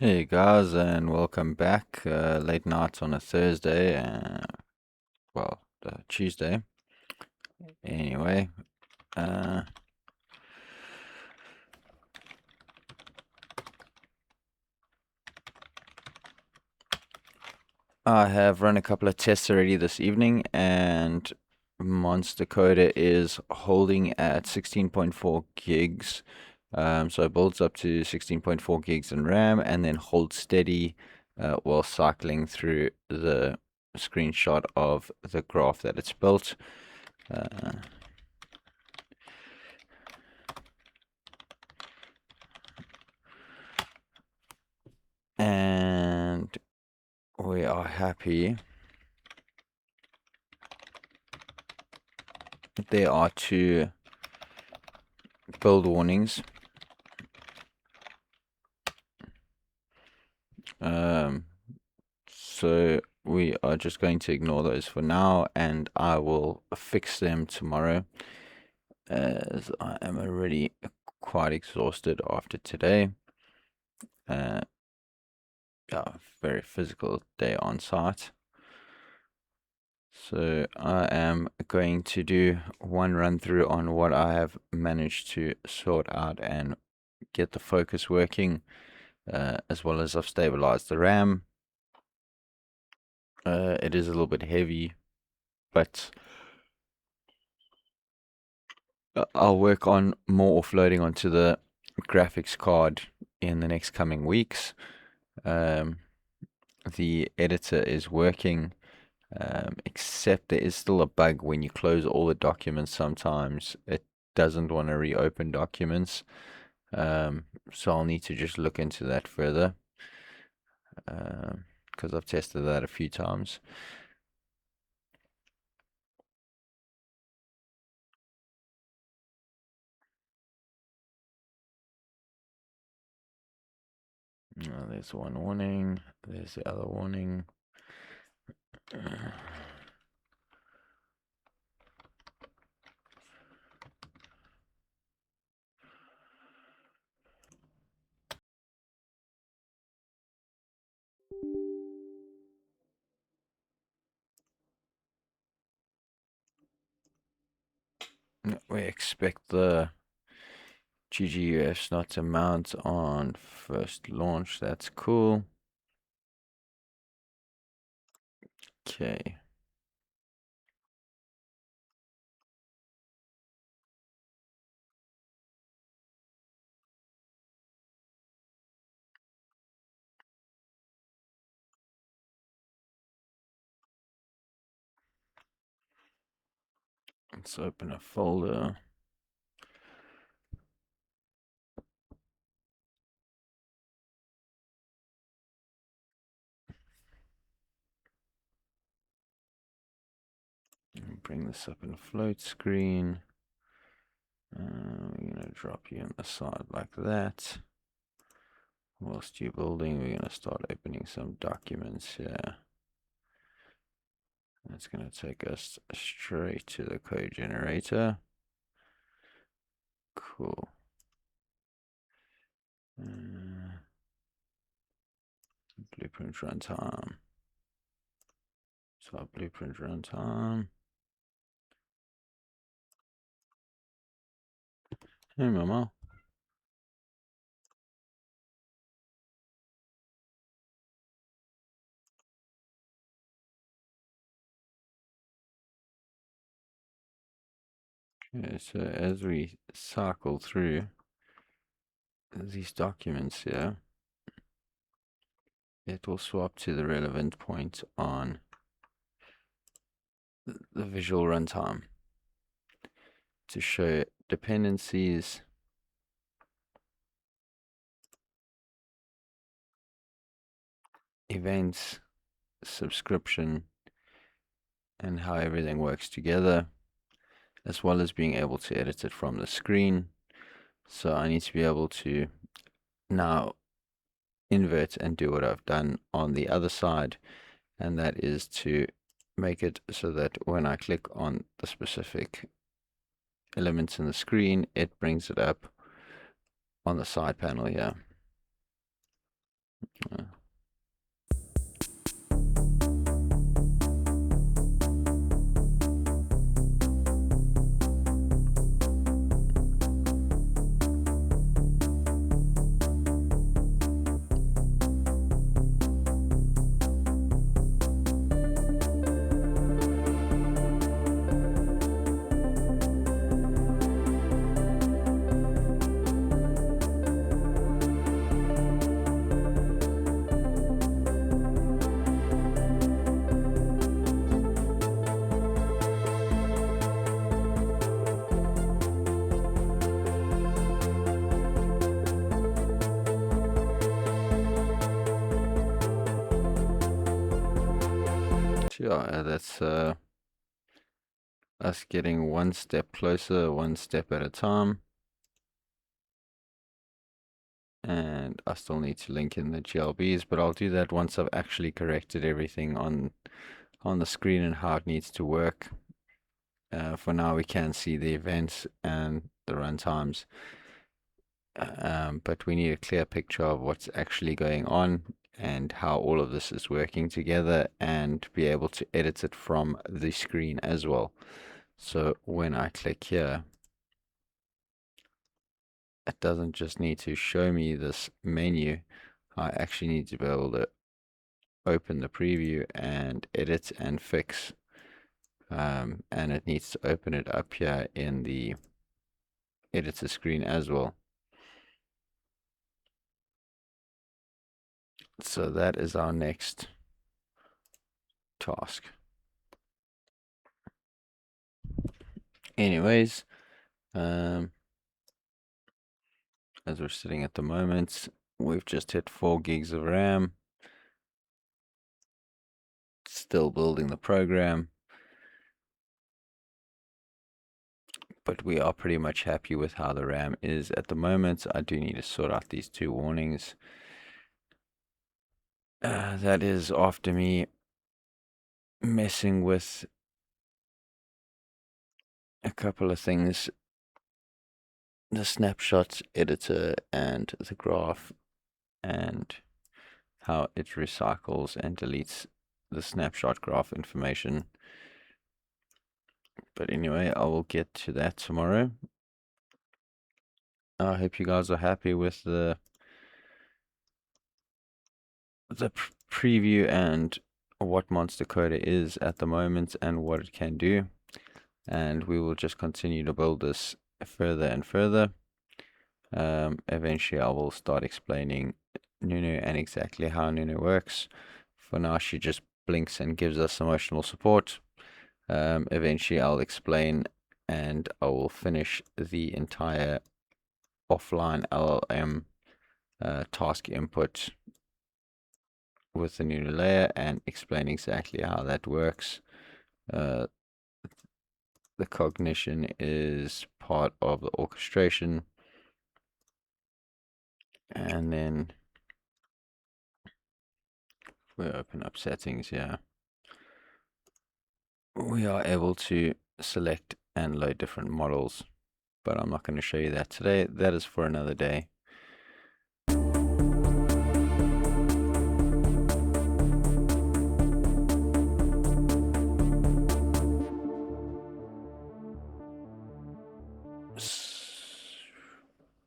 Hey guys, and welcome back. Late night on a Thursday, Tuesday. Anyway, uh, I have run a couple of tests already this evening, and MonsterCoder is holding at 16.4 gigs. So it builds up to 16.4 gigs in RAM and then holds steady while cycling through the screenshot of the graph that it's built. And we are happy. There are two build warnings. So we are just going to ignore those for now, and I will fix them tomorrow, as I am already quite exhausted after today. Very physical day on site. So I am going to do one run through on what I have managed to sort out and get the focus working, as well as I've stabilized the RAM. It is a little bit heavy, but I'll work on more offloading onto the graphics card in the next coming weeks. The editor is working, except there is still a bug when you close all the documents. Sometimes it doesn't want to reopen documents, so I'll need to just look into that further, because I've tested that a few times. There's one warning, there's the other warning. We expect the GGUFs not to mount on first launch. That's cool. Okay. Let's open a folder. Bring this up in a float screen. We're going to drop you on the side like that. Whilst you're building, we're going to start opening some documents here. That's going to take us straight to the code generator. Cool. Blueprint runtime. So blueprint runtime. Hey, mama. Okay, so as we cycle through these documents here, it will swap to the relevant point on the visual runtime to show dependencies, events, subscription, and how everything works together, as well as being able to edit it from the screen. So I need to be able to now invert and do what I've done on the other side, and that is to make it so that when I click on the specific elements in the screen, it brings it up on the side panel here. Yeah, that's us getting one step closer, one step at a time. And I still need to link in the GLBs, but I'll do that once I've actually corrected everything on the screen and how it needs to work. For now, we can see the events and the runtimes, but we need a clear picture of what's actually going on and how all of this is working together, and be able to edit it from the screen as well. So when I click here, it doesn't just need to show me this menu. I actually need to be able to open the preview and edit and fix, and it needs to open it up here in the editor screen as well. So that is our next task. Anyways, as we're sitting at the moment, we've just hit 4 gigs of RAM. Still building the program, but we are pretty much happy with how the RAM is at the moment. I do need to sort out these 2 warnings. That is after me messing with a couple of things, the snapshots editor and the graph, and how it recycles and deletes the snapshot graph information. But anyway, I will get to that tomorrow. I hope you guys are happy with the preview and what MonsterCoder is at the moment and what it can do. And we will just continue to build this further and further. Eventually I will start explaining Nunu and exactly how Nunu works. For now, she just blinks and gives us emotional support. Eventually I'll explain, and I will finish the entire offline LLM task input with the Nunu layer and explain exactly how that works. The cognition is part of the orchestration. And then if we open up settings here, we are able to select and load different models, but I'm not going to show you that today. That is for another day.